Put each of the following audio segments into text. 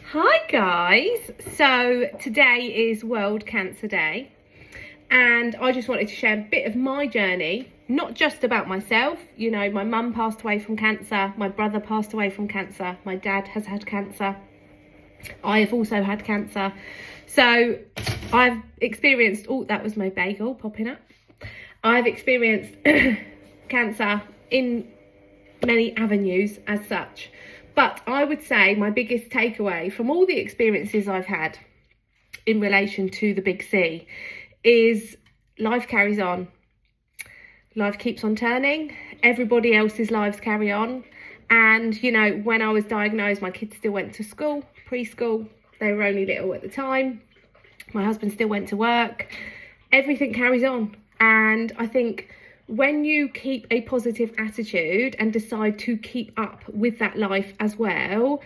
Hi guys, so today is World Cancer Day and I just wanted to share a bit of my journey, not just about myself. You know, my mum passed away from cancer, my brother passed away from cancer, my dad has had cancer, I have also had cancer. So I've experienced, oh, that was my bagel popping up. I've experienced cancer in many avenues as such. But I would say my biggest takeaway from all the experiences I've had in relation to the big C is life carries on. Life keeps on turning. Everybody else's lives carry on. And, you know, when I was diagnosed, my kids still went to school, preschool. They were only little at the time. My husband still went to work. Everything carries on. And I think when you keep a positive attitude and decide to keep up with that life as well,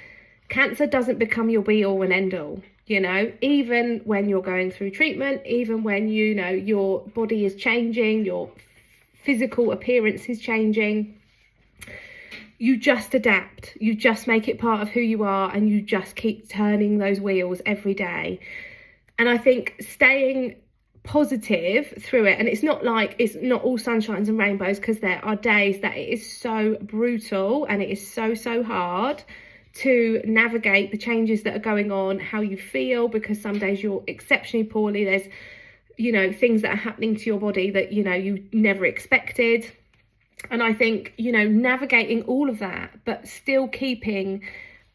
cancer doesn't become your be all and end all. You know, even when you're going through treatment, even when, you know, your body is changing, your physical appearance is changing, you just adapt. You just make it part of who you are and you just keep turning those wheels every day. And I think staying positive through it, and it's not like it's not all sunshines and rainbows, because there are days that it is so brutal and it is so hard to navigate the changes that are going on, how you feel, because some days you're exceptionally poorly. There's, you know, things that are happening to your body that, you know, you never expected. And I think, you know, navigating all of that but still keeping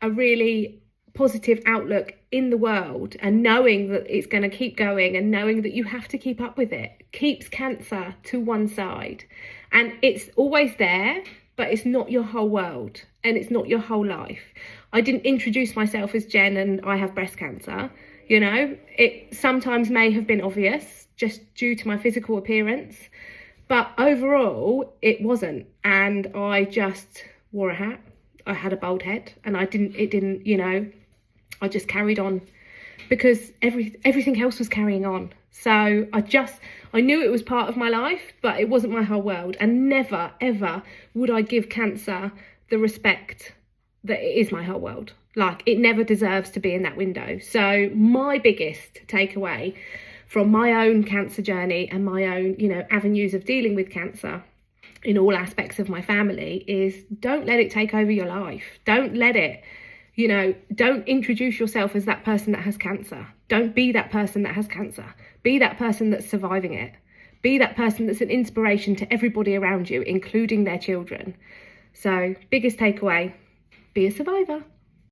a really positive outlook in the world and knowing that it's going to keep going and knowing that you have to keep up with it keeps cancer to one side. And it's always there, but it's not your whole world and it's not your whole life. I didn't introduce myself as Jen and I have breast cancer. You know, it sometimes may have been obvious just due to my physical appearance, but overall it wasn't. And I just wore a hat. I had a bald head and it didn't, you know, I just carried on because everything else was carrying on. So I knew it was part of my life, but it wasn't my whole world. And never, ever would I give cancer the respect that it is my whole world. Like, it never deserves to be in that window. So my biggest takeaway from my own cancer journey and my own, you know, avenues of dealing with cancer in all aspects of my family is don't let it take over your life. Don't let it, you know, don't introduce yourself as that person that has cancer. Don't be that person that has cancer. Be that person that's surviving it. Be that person that's an inspiration to everybody around you, including their children. So, biggest takeaway, be a survivor.